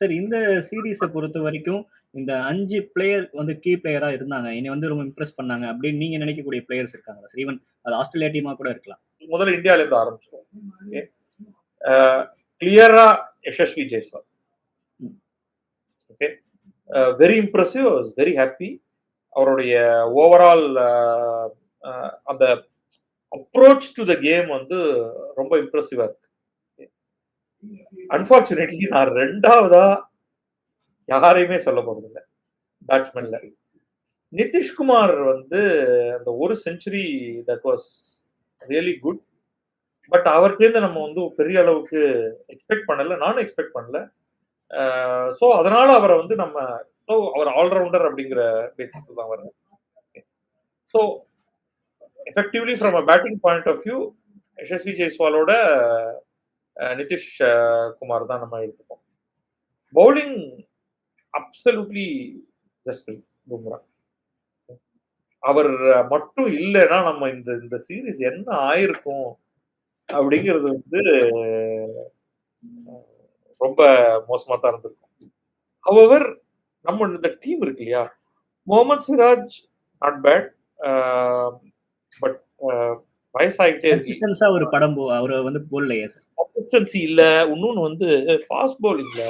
சார் இந்த சீரீஸை பொறுத்த வரைக்கும் இந்த 5 பிளேயர் கீ பிளேயரா இருந்தாங்க, என்னை ரொம்ப இம்ப்ரெஸ் பண்ணாங்க அப்படின்னு நீங்க நினைக்கக்கூடிய பிளேயர்ஸ் இருக்காங்க சார்? ஈவன் அது ஆஸ்திரேலியா டீமா கூட இருக்கலாம். முதல்ல இந்தியால இருந்து ஆரம்பிச்சிருவோம். கிளியரா Yashasvi Jaiswal. Okay, very impressive, very happy. அவருடைய ஓவரால் அந்த அப்ரோச் டு த கேம் ரொம்ப இம்ப்ரெசிவா இருக்கு. அன்பார்ச்சுனேட்லி நான் ரெண்டாவதா யாரையுமே சொல்ல போறதில்லை பேட்ஸ்மேன்ல. நிதிஷ்குமார் அந்த ஒரு century that was really good. But அவர்கிட்ட நம்ம பெரிய அளவுக்கு எக்ஸ்பெக்ட் பண்ணல, நானும் எக்ஸ்பெக்ட் பண்ணல. ஸோ அதனால அவரை நம்ம அவர் ஆல்ரவுண்டர் அப்படிங்கிற பேசிஸ்ல தான் வர்றாரு. So effectively from a batting point of view Yashasvi ஜெய்ஸ்வாலோட நிதிஷ் குமார் தான் நம்ம எடுத்துப்போம். Bowling absolutely Jasprit Bumrah. அவர் மட்டும் இல்லைன்னா நம்ம இந்த சீரீஸ் என்ன ஆயிருக்கும் அப்படிங்கிறது ரொம்ப மோசமா தான் இருந்திருக்கும். ஹவெவர் நம்ம இந்த டீம் இருக்கு இல்லையா, Mohammed Siraj not bad, but வயசாகிட்டே கன்சிஸ்டன்ஸா ஒரு படம் அவர் போல்லையே சார். கன்சிஸ்டன்சி இல்ல. இன்னொன்னு ஃபாஸ்ட் பவுலிங்ல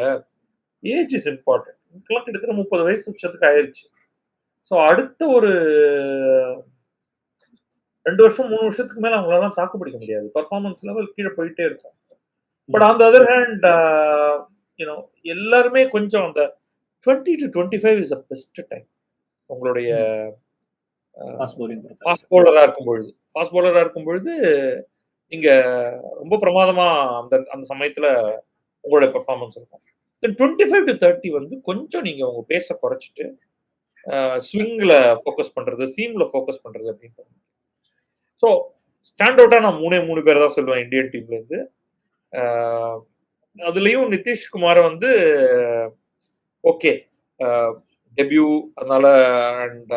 ஏஜ் இஸ் இம்பார்ட்டன்ட். இப்பெல்லாம் கிட்டத்தட்ட 30 வயசு உச்சத்துக்கு ஆயிருச்சு. ஸோ அடுத்த ஒரு 2 வருஷம் 3 வருஷத்துக்கு மேல அவங்களால தாக்கு பிடிக்க முடியாது. பர்ஃபார்மன்ஸ் லெவல் கீழே போயிட்டே இருக்கும். But on the other hand எல்லாருமே கொஞ்சம் அந்த 20 to 25 is the best time உங்களுடைய ஃபாஸ்ட் பவுலரா இருக்கும் பொழுது நீங்க ரொம்ப பிரமாதமா அந்த சமயத்துல உங்களுடைய பெர்ஃபார்மன்ஸ் இருக்கும். தென் 25 to 30 வந்து கொஞ்சம் நீங்க உங்க பேஸ குறைச்சிட்டு ஸ்விங்ல ஃபோக்கஸ் பண்றது, சீம்ல ஃபோக்கஸ் பண்றது அப்படின்னு. ஸோ ஸ்டாண்ட் அவுட்டா நான் 3 பேர் தான் சொல்லுவேன் இந்தியன் டீம்ல இருந்து. அதுலயும் நிதிஷ்குமார் வந்து ஓகே டெபியூ அதனால அண்ட்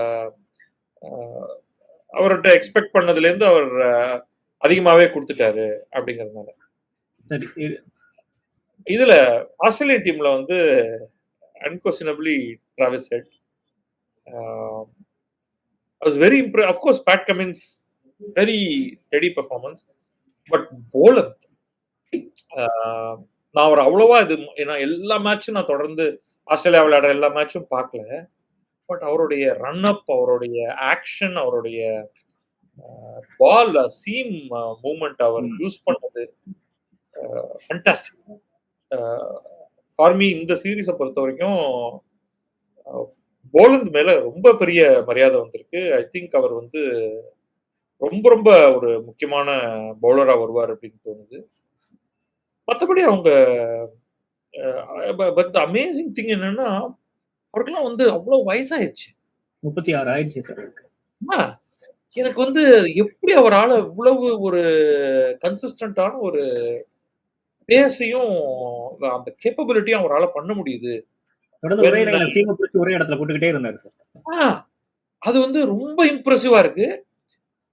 அவர்கிட்ட எக்ஸ்பெக்ட் பண்ணதுல இருந்து அவர் அதிகமாவே கொடுத்துட்டாரு அப்படிங்கறதுனால. சரி, இதுல ஆஸ்திரேலியன் டீம்ல வந்து unquestionably Travis Head was very impressed. Of course, Pat Cummins, very steady performance. But bowler, நான் அவர் அவ்வளவா இது ஏன்னா எல்லா மேட்சும் நான் தொடர்ந்து ஆஸ்திரேலியா விளையாடுற எல்லா மேட்சும் பார்க்கல. பட் அவருடைய ரன் அப், அவருடைய ஆக்ஷன், அவருடைய பால் சீம் மூவ்மெண்ட் அவர் யூஸ் பண்ணது ஃபண்டாஸ்டிக். ஃபார் மீ இந்த சீரீஸை பொறுத்த வரைக்கும் போலந்து மேல ரொம்ப பெரிய மரியாதை வந்திருக்கு. ஐ திங்க் அவர் வந்து ரொம்ப ரொம்ப ஒரு முக்கியமான பவுலரா வருவார் அப்படின்னு தோணுது. மற்றபடி அவங்க பட் அமேசிங் திங் என்னன்னா அவருக்கெல்லாம் வந்து அவ்வளவு வயசாயிருச்சு. 36 ஆயிடுச்சு சார். எனக்கு வந்து எப்படி அவரால் இவ்வளவு ஒரு கன்சிஸ்டன்டான ஒரு பேஸையும் அந்த கேப்பபிலிட்டியும் அவரால் பண்ண முடியுது. ஒரே இடத்துல போட்டுக்கிட்டே இருந்தாரு சார். அது வந்து ரொம்ப இம்ப்ரெசிவா இருக்கு.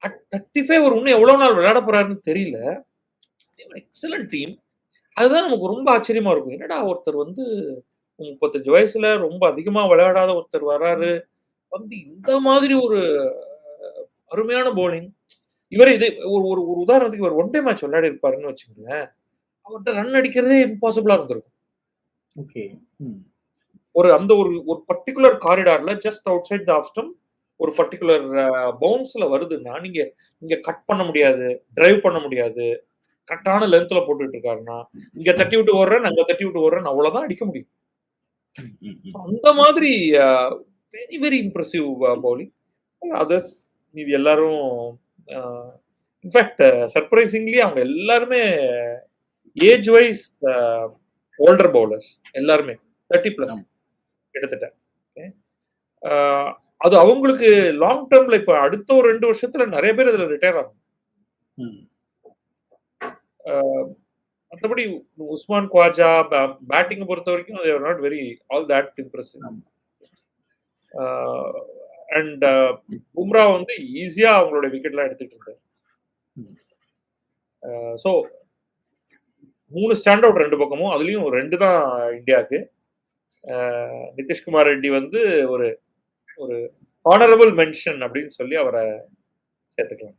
அட் 35 ஒரு இன்னும் எவ்வளவு நாள் விளையாட போறாருன்னு தெரியல. Excellent team. அதுதான் நமக்கு ரொம்ப ஆச்சரியமா இருக்கும். என்னடா ஒருத்தர் வந்து 35 வயசுல ரொம்ப அதிகமா விளையாடாத ஒருத்தர் வர்றாரு, வந்து இந்த மாதிரி ஒரு அருமையான பவுலிங். இவரே இது ஒரு உதாரணத்துக்கு இவர் ஒன் டே மேட்ச் விளையாடி இருப்பாருன்னு வச்சுக்கோங்களேன், அவர்கிட்ட ரன் அடிக்கிறதே இம்பாசிபிளா இருந்திருக்கும். ஓகே. அந்த ஒரு பர்டிகுலர் காரிடார்ல just outside the off stump ஒரு பர்டிகுலர் பவுன்ஸ்ல வருதுன்னா நீங்க கட் பண்ண முடியாது, டிரைவ் பண்ண முடியாது. கரெக்டான லென்த்ல போட்டுட்டு இருக்காருன்னா இங்க தட்டி விட்டு ஓடுறேன், அங்க தட்டி விட்டு ஓடுறேன், அவ்வளவுதான் அடிக்க முடியும். அந்த மாதிரி very very impressive bowling. Others மீதி எல்லாரும் இன்ஃபேக்ட் சர்ப்ரைசிங்லி அவங்க எல்லாருமே ஏஜ் வைஸ் ஓல்டர் பவுலர்ஸ் எல்லாருமே 30+ கிட்டத்தட்ட. அது அவங்களுக்கு லாங் டேர்ம்ல இப்ப அடுத்த ஒரு 2 வருஷத்துல நிறைய பேர் இதுல ரிட்டையர் ஆகும். மற்றபடி உஸ்மான் குவாஜா பேட்டிங் பொறுத்த வரைக்கும் they are not very all that impressive. And Bumrah வந்து ஈஸியா அவங்களோட விக்கெட்லாம் எடுத்துட்டு இருந்தாரு. ஸோ 3 ஸ்டாண்ட் அவுட் 2 பக்கமும், அதுலயும் 2 தான் இந்தியாவுக்கு. நிதிஷ்குமார் ரெட்டி வந்து ஒரு ஹானரபிள் மென்ஷன் அப்படின்னு சொல்லி அவரை சேர்த்துக்கலாம்.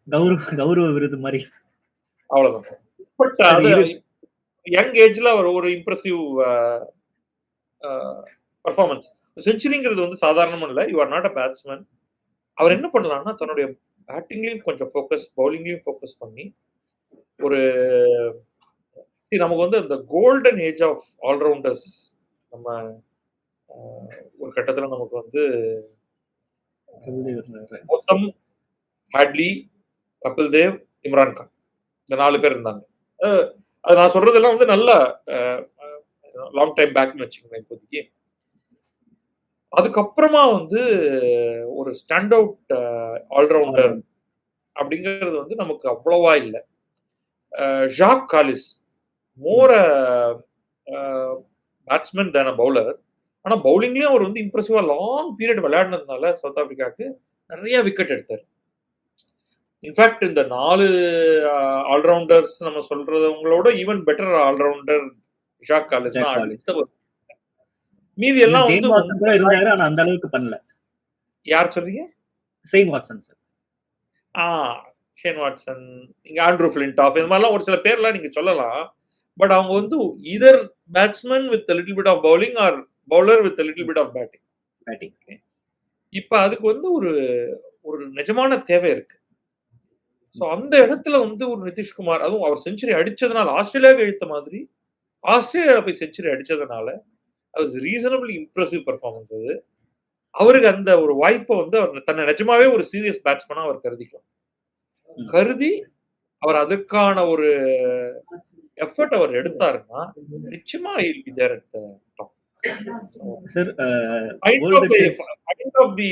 கௌரவ விருது மாதிரி. அவ்வளவுதான். பட் அது யங் ஏஜ்ல அவர் ஒரு இம்ப்ரெசிவ் பர்ஃபார்மன்ஸ். செஞ்சுரிங்கிறது வந்து சாதாரணமா இல்லை. You are not a batsman. அவர் என்ன பண்ணலாம்னா தன்னுடைய பேட்டிங்லயும் கொஞ்சம் ஃபோக்கஸ், பவுலிங்லயும் ஃபோக்கஸ் பண்ணி ஒரு நமக்கு வந்து அந்த கோல்டன் ஏஜ் ஆஃப் ஆல்ரவுண்டர்ஸ் நம்ம ஒரு கட்டத்துல நமக்கு வந்து கௌதம், ஹாட்லி, கபில் தேவ், இம்ரான் கான் இந்த 4 பேர் இருந்தாங்க. அது நான் சொல்றதெல்லாம் வந்து நல்ல லாங் டைம் பேக்னு வச்சுக்கோங்க இப்போதைக்கு. அதுக்கப்புறமா வந்து ஒரு ஸ்டாண்ட் அவுட் ஆல்ரவுண்டர் அப்படிங்கிறது வந்து நமக்கு அவ்வளவா இல்லை. ஜாக் காலிஸ் மோர் பேட்ஸ்மேன் தான பவுலர். ஆனா பவுலிங்லயும் அவர் வந்து இம்ப்ரெசிவா லாங் பீரியட் விளையாடினதுனால சவுத் ஆப்பிரிக்காவுக்கு நிறைய விக்கெட் எடுத்தார். இன்ஃபேக்ட் இந்த 4 ஆல்ரவுண்டர்ஸ் நம்ம சொல்றவங்களோட even better allrounder Jacques Kallis தான் அடுத்தவர். மீதி எல்லாம் வந்து அந்த அளவுக்கு பண்ணல. யார் சொல்றீங்க? Shane Watson sir. Shane Watson, இங்க ஆண்ட்ரூ ஃபிளின்டாஃப், இந்த மாதிரிலாம் ஒரு சில பேர்லாம் நீங்க சொல்லலாம். பட் அவங்க வந்து either batsman with little bit of bowling or bowler with little bit of batting. இப்ப அதுக்கு வந்து ஒரு நிஜமான தேவை இருக்கு. ஸோ அந்த இடத்துல வந்து ஒரு நிதிஷ்குமார், அதுவும் அவர் செஞ்சுரி அடிச்சதுனால ஆஸ்திரேலியாவுக்கு இழுத்த மாதிரி ஆஸ்திரேலியாவில் போய் செஞ்சுரி அடிச்சதுனால ரீசனபிள் இம்ப்ரெசிவ் பர்ஃபார்மன்ஸ். அது அவருக்கு அந்த ஒரு வாய்ப்பை வந்து அவர் தன்னை நிஜமாவே ஒரு சீரியஸ் பேட்ஸ்மேனா அவர் கருதி அவர் அதுக்கான ஒரு எஃபர்ட் அவர் எடுத்தாருன்னா நிச்சயமா he'll be there at the top. Sir Find of world the test find of the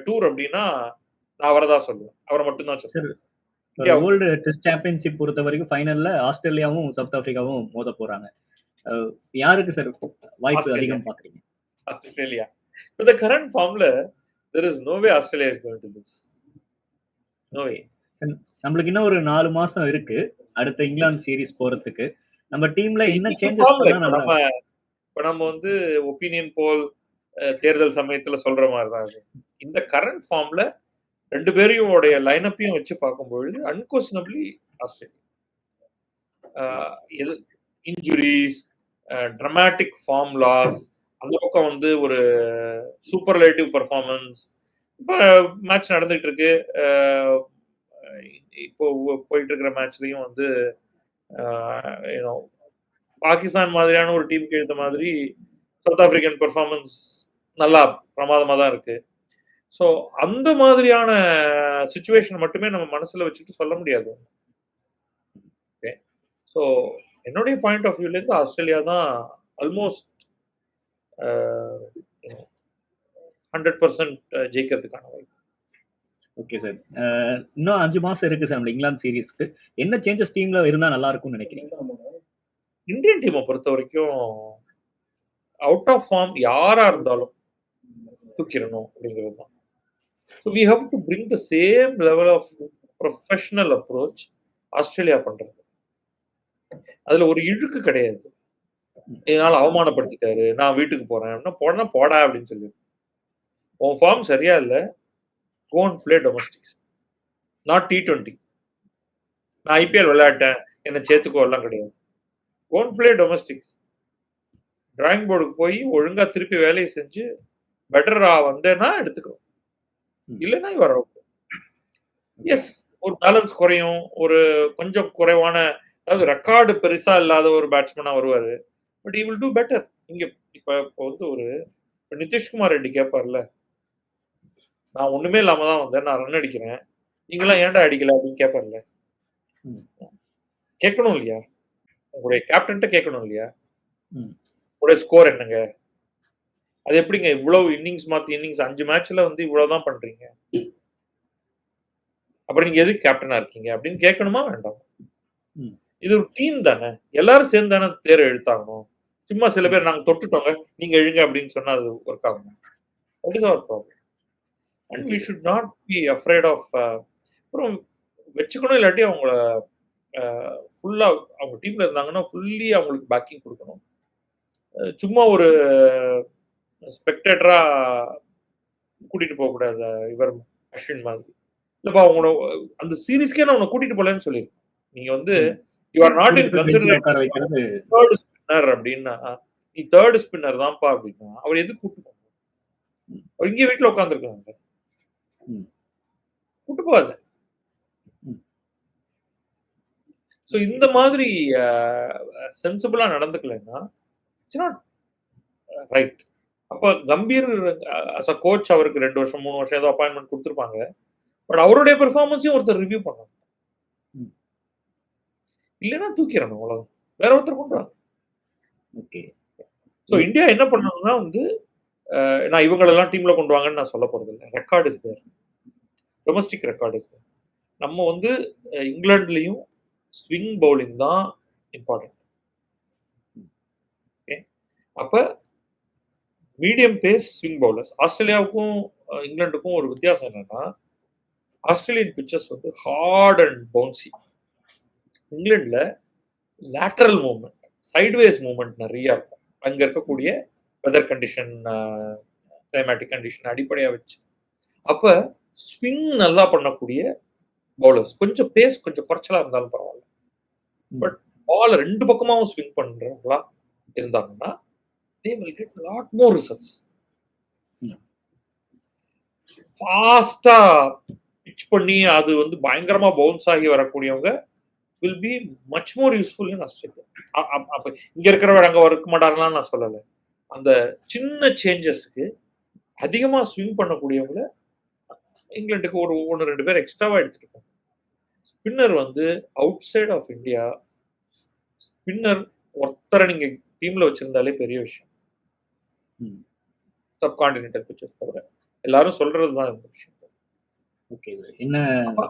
tour அப்படின்னா நான் அவரை தான் சொல்லுவேன். அவரை மட்டும் தான் சொல்லுவேன். Sir India world test championship பொறுத்த வரைக்கும் ஃபைனல்ல ஆஸ்திரேலியாவும் சவுத் ஆப்பிரிக்காவும் மோத போறாங்க. யாருக்கு சார் வாய்ப்பு ஆஸ்திரேலியா அதிகம் பாக்குறீங்க? Australia with the current formல there is no way Australia is going to lose. No way. நம்மளுக்கு இன்னும் ஒரு 4 மாசம் இருக்கு அடுத்த இங்கிலாந்து சீரிஸ் போறதுக்கு. நம்ம டீம்ல என்ன இன்னைக்கு சேஞ்சஸ் ஃபார்ம்ல பண்ணா நம்ம இப்ப நம்ம வந்து ஒப்பீனியன் போல் தேர்தல் சமயத்துல சொல்ற மாதிரி தான் இது. இந்த கரண்ட் ஃபார்ம்ல ரெண்டு பேரையும் உடைய லைனப்பையும் வச்சு பார்க்கும்பொழுது unquestionably Australia injuries, dramatic form loss, அந்த பக்கம் வந்து ஒரு சூப்பர்லேட்டிவ் பர்ஃபார்மன்ஸ். இப்போ மேட்ச் நடந்துட்டு இருக்கு. இப்போ போயிட்டு இருக்கிற மேட்ச்லயும் வந்து பாகிஸ்தான் மாதிரியான ஒரு டீமுக்கு எடுத்த மாதிரி சவுத் ஆப்பிரிக்கன் பெர்ஃபார்மன்ஸ் நல்லா பிரமாதமா தான் இருக்கு. ஸோ அந்த மாதிரியான சுச்சுவேஷன் மட்டுமே நம்ம மனசுல வச்சுட்டு சொல்ல முடியாது. ஓகே, ஸோ என்னுடைய பாயிண்ட் ஆஃப் வியூல இருந்து ஆஸ்திரேலியா தான் ஆல்மோஸ்ட் 100% ஜெயிக்கிறதுக்கான வாய்ப்பு. ஓகே சார், இன்னும் 5 மாசம் இருக்கு சார் நம்ம இங்கிலாந்து சீரிஸ்க்கு. என்ன சேஞ்சஸ் டீம்ல இருந்தா நல்லா இருக்கும்னு நினைக்கிறீங்க? இந்தியன் டீமை பொறுத்த வரைக்கும் அவுட் ஆஃப் ஃபார்ம் யாரா இருந்தாலும் தூக்கிடணும் அப்படிங்கிறது தான். So we have to bring the same level of professional approach Australia பண்றது. அதுல ஒரு இழுக்கு கிடையாது. இதனால அவமானப்படுத்திட்டாரு, நான் வீட்டுக்கு போறேன் அப்படின்னா போடா அப்படின்னு சொல்லி, உன் ஃபார்ம் சரியா இல்லை, go and play domestics, not T20. நான் ஐபிஎல் விளையாட்டேன் என்ன சேர்த்துக்கோ எல்லாம் கிடையாது. go and play domestics. Drawing போர்டுக்கு போய் ஒழுங்கா திருப்பி வேலையை செஞ்சு பெட்டரா வந்தேன்னா எடுத்துக்கிறோம், இல்லைன்னா இவர் அவுட். எஸ், ஒரு பேலன்ஸ் குறையும், ஒரு கொஞ்சம் குறைவான, அதாவது ரெக்கார்டு பெருசா இல்லாத ஒரு பேட்ஸ்மேனா வருவாரு, but he will do better. இங்க இப்ப வந்து ஒரு நிதிஷ்குமார் ரெட்டி கேட்பார்ல, நான் ஒண்ணுமே இல்லாம தான் வந்தேன், நான் ரன் அடிக்கிறேன், நீங்களாம் ஏன்டா அடிக்கல அப்படின்னு கேட்பார்ல. கேட்கணும் இல்லையா? உங்களுடைய கேப்டன்ட்ட கேட்கணும் இல்லையா? உங்களுடைய ஸ்கோர் என்னங்க, அது எப்படிங்க இவ்வளவு இன்னிங்ஸ் மாத்தி இன்னிங்ஸ் 5 மேட்ச்ல வந்து இவ்வளவுதான் பண்றீங்க, அப்புறம் நீங்க எதுக்கு கேப்டனா இருக்கீங்க அப்படின்னு கேட்கணுமா வேண்டாம்? இது ஒரு டீம் தானே, எல்லாரும் சேர்ந்து தானே தேர் இழுத்தாகணும். சும்மா சில பேர் நாங்க தொட்டுட்டோங்க நீங்க எழுங்க அப்படின்னு சொன்னா அது ஒர்க் ஆகும். That is our problem. And we should not be afraid of, அப்புறம் வச்சுக்கணும், இல்லாட்டி அவங்கள ஃபுல்லா அவங்க டீம்ல இருந்தாங்கன்னா ஃபுல்லி அவங்களுக்கு பேக்கிங் கொடுக்கணும். சும்மா ஒரு ஸ்பெக்டேட்டரா கூட்டிட்டு போக கூடாது. இவர் அஸ்வின் மாதிரி இல்லப்பா, உங்களோட அந்த சீரீஸ்க்கே நான் உன்னை கூட்டிட்டு போலன்னு சொல்லிருக்கேன். நீங்க வந்து you are not in consideration third spinner அப்படின்னா, நீ தேர்ட் ஸ்பின்னர் தான்ப்பா அப்படின்னா அவர் எதுக்கு கூட்டு போங்க? அவர் இங்கே வீட்டுல உட்காந்துருக்காங்க, கூட்டு போகாத. ஸோ இந்த மாதிரி சென்சிபிளா நடந்துக்கலன்னா இட்ஸ் நாட் ரைட். அப்ப கம்பீர் அஸ் அ கோச் அவருக்கு 2 வருஷம் 3 வருஷம் ஏதோ அப்பாயின்மெண்ட் கொடுத்துருப்பாங்க, பட் அவருடைய பெர்ஃபார்மன்ஸையும் ஒருத்தர் ரிவ்யூ பண்ணணும். இல்லைன்னா தூக்கிடணும், அவ்வளவுதான், வேற ஒருத்தர் கொண்டு வாங்க. ஓகே, ஸோ இந்தியா என்ன பண்ணணும்னா வந்து, நான் இவங்களெல்லாம் டீம்ல கொண்டு வாங்கன்னு நான் சொல்ல போறது இல்லை. Record is there, domestic record is there. நம்ம வந்து இங்கிலாந்துலயும் ஸ்விங் பவுலிங் தான் இம்பார்ட்டன்ட். அப்ப மீடியம் பேஸ் ஸ்விங் பவுலர்ஸ். ஆஸ்திரேலியாவுக்கும் இங்கிலாந்துக்கும் ஒரு வித்தியாசம் என்னன்னா, ஆஸ்திரேலியன் பிச்சஸ் வந்து ஹார்ட் அண்ட் பவுன்சி. இங்கிலாந்துல லேட்டரல் மூவ்மெண்ட், சைட்வேஸ் மூவ்மெண்ட் நிறைய இருக்கும். அங்க இருக்கக்கூடிய வெதர் கண்டிஷன், கிளைமேட்டிக் கண்டிஷன் அடிப்படையா வச்சு. அப்ப ஸ்விங் நல்லா பண்ணக்கூடிய பவுலர்ஸ், கொஞ்சம் பேஸ் கொஞ்சம் குறைச்சலா இருந்தாலும் பரவாயில்ல, பட் பால் 2 பக்கமாவும் ஸ்விங் பண்றவங்களா இருந்தாங்கன்னா they will get lot more results. ஃபாஸ்டா பிட்ச் பண்ணி அது வந்து பயங்கரமா பவுன்ஸ் ஆகி வரக்கூடியவங்க will be much more useful in Australia. அப்ப இங்க இருக்கிறவங்க அங்க இருக்க மாட்டாங்களா நான் சொல்லல. அந்த சின்ன சேஞ்சஸ்க்கு அதிகமா ஸ்விங் பண்ணக்கூடியவங்கள இங்கிலாந்துக்கு ஒரு 1-2 பேர் எக்ஸ்ட்ராவா எடுத்துட்டு போங்க. ஸ்பின்னர் வந்து outside of India spinner ஒருத்தரை நீங்க டீம்ல வச்சிருந்தாலே பெரிய விஷயம். ம். சப்கான்டினென்டல் பிச்சஸ் தவிர. எல்லாரும் சொல்றதுதான் இந்த விஷயம். ஓகே. என்ன அப்ப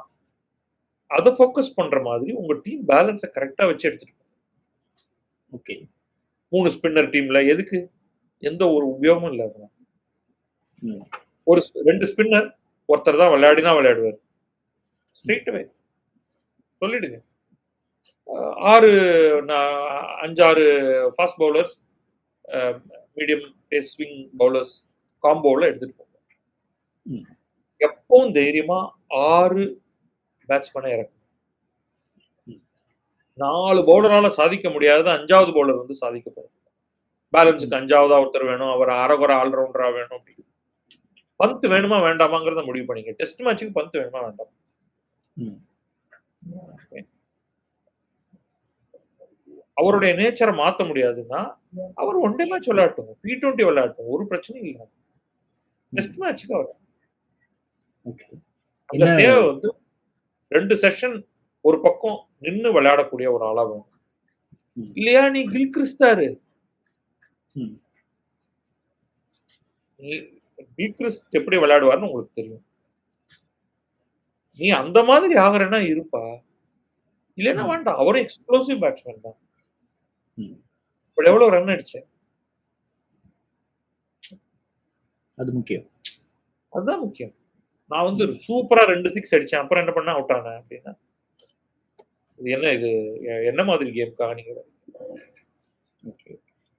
அத ஃபோக்கஸ் பண்ற மாதிரி உங்க டீம் பேலன்ஸ கரெக்ட்டா வச்சு எடுத்துட்டு போங்க. ஓகே. 3 ஸ்பின்னர் டீம்ல எதுக்கு? எந்த ஒரு உபயோகமும் இல்ல அதனால. ம். 2 ஸ்பின்னர் ஒருத்தர் தான் விளையாடினா விளையாடுவாரு. ஸ்ட்ரெய்ட் அவே சொல்லிடுங்க. 6 5, 6 fast bowlers, medium pace swing bowlers காம்போல எடுத்துட்டு போங்க. ம். எப்பவும் தைரியமா 6 பேட்ஸ்மேனை இறக்குங்க. 4 பவுலரால சாதிக்க முடியாதது 5வது பவுலர் வந்து சாதிக்க போறாரு. பேலன்ஸுக்கு 5வதா ஒருத்தர் வேணும். அவர் அரகுற ஆல்ரவுண்டரா வேணும் அப்படின்னு. பந்த் வேணுமா வேண்டாமாங்கிறத முடிவு பண்ணிங்க. டெஸ்ட் மேட்சுக்கு பந்த் வேணுமா வேண்டாமா? ம். அவருடைய நேச்சரை மாத்த முடியாதுன்னா, அவர் ஒன் டே மேட்ச் விளையாடட்டும். T20 விளையாடட்டும். ஒரு பிரச்சனையும் இல்ல. டெஸ்ட் மேட்சுக்கு அவர் ஓகே. அந்த என்ன தேவை வந்து 2 செஷன் ஒரு பக்கம் நின்னு விளையாடக்கூடிய ஒரு ஆளா வேணும். ம். இல்லையா நீ கில்கிறிஸ்டாரு. ம். நீ கில்கிறிஸ்ட் எப்படி விளையாடுவார்னு உங்களுக்கு தெரியும். நீ அந்த மாதிரி ஆகுறேன்னா இருப்பா. இல்லைன்னா ம். வேண்டாம். அவரும் எக்ஸ்ப்ளோசிவ் பேட்ஸ்மேன் தான். ம். இப்ப எவ்வளவு ரன் அடிச்சேன்? அது முக்கியம். அதுதான் முக்கியம். நான் வந்து சூப்பரா 2 6 அடிச்சேன். அப்புறம் என்ன பண்ணேன்? அவுட் ஆனேன் அப்படின்னா. இது என்ன இது? என்ன மாதிரி கேம்க்காக நீங்க ஓகே.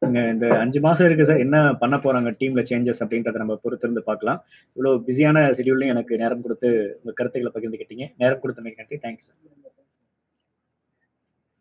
நீங்க இந்த 5 மாசம் இருக்கு சார். என்ன பண்ண போறாங்க டீம்ல சேஞ்சஸ் அப்படின்றத நம்ம பொறுத்திருந்து பார்க்கலாம். இவ்வளவு பிஸியான ஷெட்யூல்லையும் எனக்கு நேரம் கொடுத்து உங்க கருத்துக்களை பகிர்ந்துக்கிட்டீங்க. நேரம் கொடுத்தமைக்கு நன்றி. Thank you sir.